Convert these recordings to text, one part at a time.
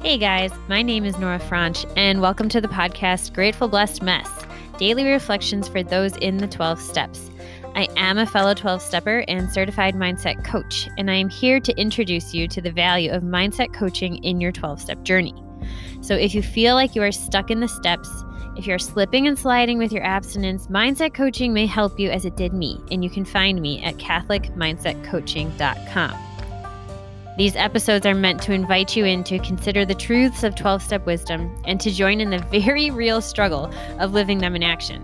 Hey guys, my name is Nora Franch, and welcome to the podcast Grateful Blessed Mess, daily reflections for those in the 12 steps. I am a fellow 12-stepper and certified mindset coach, and I am here to introduce you to the value of mindset coaching in your 12-step journey. So if you feel like you are stuck in the steps, if you're slipping and sliding with your abstinence, mindset coaching may help you as it did me, and you can find me at CatholicMindsetCoaching.com. These episodes are meant to invite you in to consider the truths of 12-step wisdom and to join in the very real struggle of living them in action.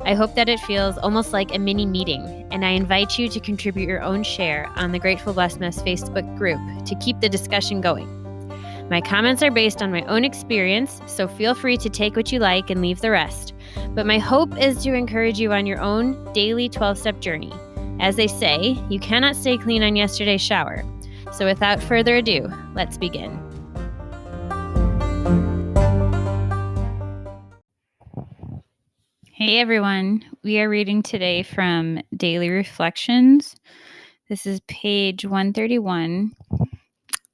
I hope that it feels almost like a mini meeting, and I invite you to contribute your own share on the Grateful Blessedness Facebook group to keep the discussion going. My comments are based on my own experience, so feel free to take what you like and leave the rest. But my hope is to encourage you on your own daily 12-step journey. As they say, you cannot stay clean on yesterday's shower. So without further ado, let's begin. Hey everyone, we are reading today from Daily Reflections. This is page 131.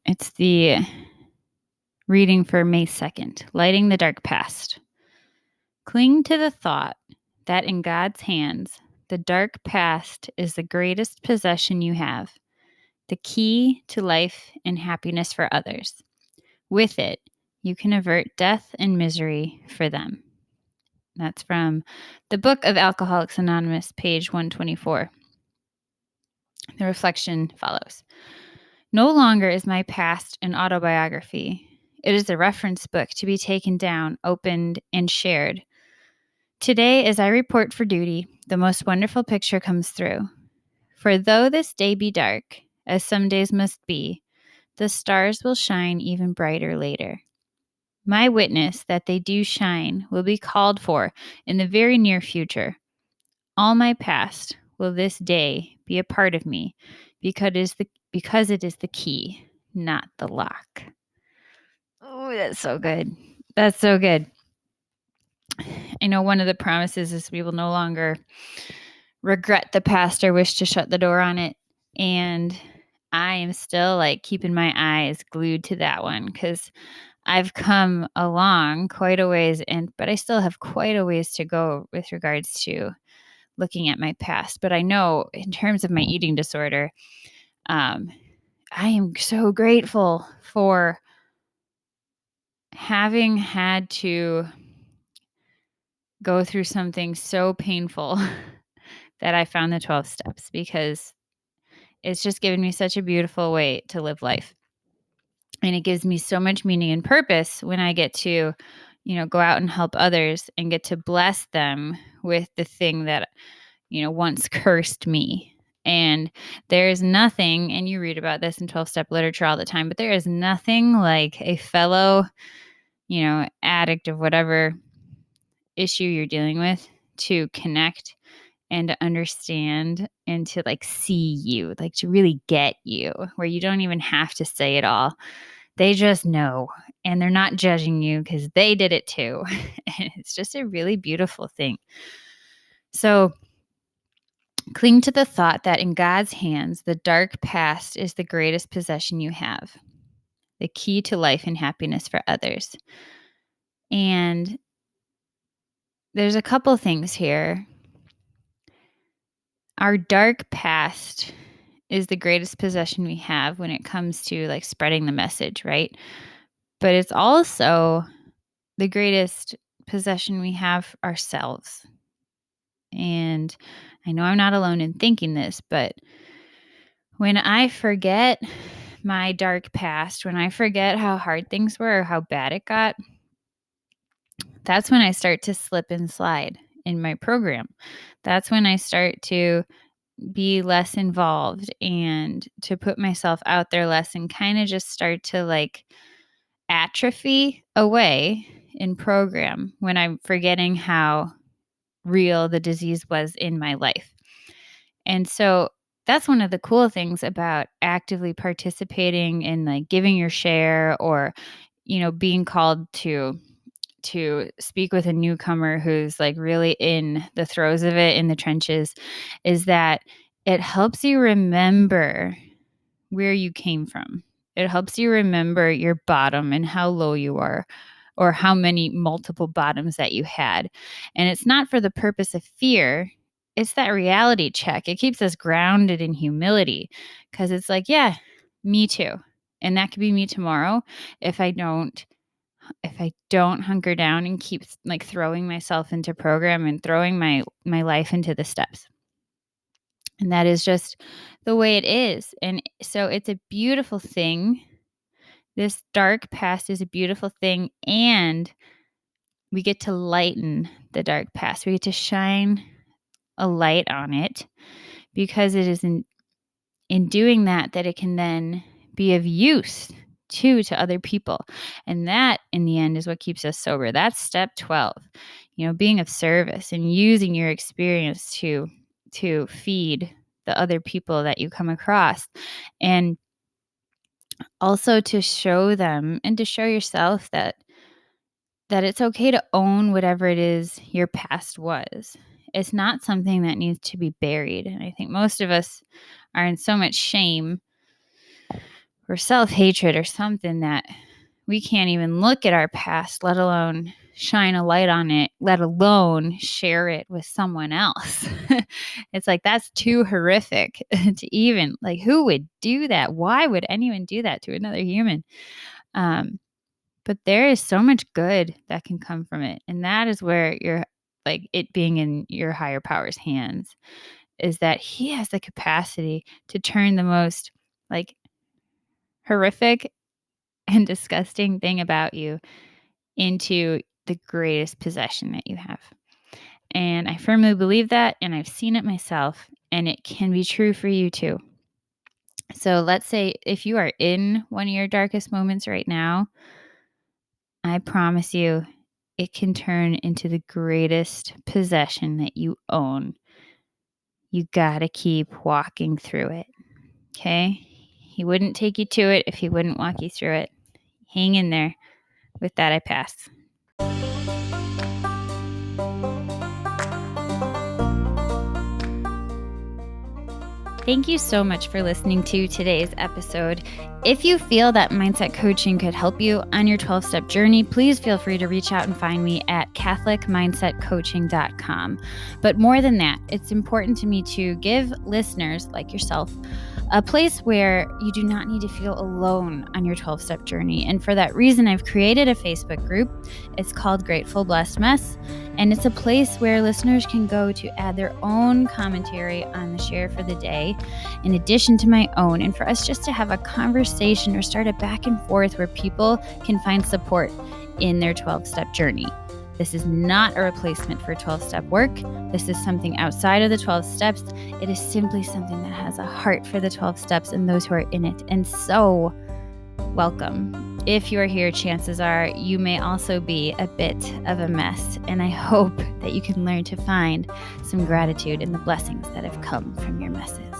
It's the reading for May 2nd, Lighting the Dark Past. Cling to the thought that in God's hands, the dark past is the greatest possession you have, the key to life and happiness for others. With it, you can avert death and misery for them. That's from the book of Alcoholics Anonymous, page 124. The reflection follows. No longer is my past an autobiography. It is a reference book to be taken down, opened, and shared. Today, as I report for duty, the most wonderful picture comes through. For though this day be dark, as some days must be, the stars will shine even brighter later. My witness that they do shine will be called for in the very near future. All my past will this day be a part of me because it is the key, not the lock. Oh, that's so good. That's so good. I know one of the promises is we will no longer regret the past or wish to shut the door on it. And I am still keeping my eyes glued to that one because I've come along quite a ways, but I still have quite a ways to go with regards to looking at my past. But I know in terms of my eating disorder, I am so grateful for having had to go through something so painful that I found the 12 steps, because it's just given me such a beautiful way to live life. And it gives me so much meaning and purpose when I get to, go out and help others and get to bless them with the thing that, once cursed me. And there is nothing, and you read about this in 12-step literature all the time, but there is nothing like a fellow, addict of whatever issue you're dealing with to connect and to understand and to see you, to really get you, where you don't even have to say it all. They just know, and they're not judging you because they did it too. And it's just a really beautiful thing. So cling to the thought that in God's hands, the dark past is the greatest possession you have, the key to life and happiness for others. And there's a couple things here. Our dark past is the greatest possession we have when it comes to spreading the message, right? But it's also the greatest possession we have ourselves. And I know I'm not alone in thinking this, but when I forget my dark past, when I forget how hard things were or how bad it got, that's when I start to slip and slide in my program. That's when I start to be less involved and to put myself out there less and kind of just start to atrophy away in program when I'm forgetting how real the disease was in my life. And so that's one of the cool things about actively participating in giving your share, or, being called to speak with a newcomer who's really in the throes of it, in the trenches, is that it helps you remember where you came from. It helps you remember your bottom and how low you are, or how many multiple bottoms that you had. And it's not for the purpose of fear. It's that reality check. It keeps us grounded in humility, because it's like, yeah, me too. And that could be me tomorrow if I don't hunker down and keep like throwing myself into program and throwing my life into the steps. And that is just the way it is. And so it's a beautiful thing. This dark past is a beautiful thing, and we get to lighten the dark past. We get to shine a light on it, because it is in doing that it can then be of use to other people. And that in the end is what keeps us sober. That's step 12, being of service and using your experience to feed the other people that you come across, and also to show them and to show yourself that it's okay to own whatever it is your past was. It's not something that needs to be buried. And I think most of us are in so much shame or self-hatred or something that we can't even look at our past, let alone shine a light on it, let alone share it with someone else. It's like, that's too horrific to even, like, who would do that? Why would anyone do that to another human? But there is so much good that can come from it. And that is where you're like, it being in your higher power's hands, is that he has the capacity to turn the most like horrific and disgusting thing about you into the greatest possession that you have. And I firmly believe that, and I've seen it myself, and it can be true for you too. So let's say if you are in one of your darkest moments right now, I promise you, it can turn into the greatest possession that you own. You got to keep walking through it. Okay? He wouldn't take you to it if he wouldn't walk you through it. Hang in there. With that, I pass. Thank you so much for listening to today's episode. If you feel that mindset coaching could help you on your 12-step journey, please feel free to reach out and find me at catholicmindsetcoaching.com. But more than that, it's important to me to give listeners like yourself a place where you do not need to feel alone on your 12-step journey. And for that reason, I've created a Facebook group. It's called Grateful Blessed Mess. And it's a place where listeners can go to add their own commentary on the share for the day, in addition to my own, and for us just to have a conversation or start a back and forth where people can find support in their 12-step journey. This is not a replacement for 12-step work. This is something outside of the 12 steps. It is simply something that has a heart for the 12 steps and those who are in it. And so, welcome. If you are here, chances are you may also be a bit of a mess. And I hope that you can learn to find some gratitude in the blessings that have come from your messes.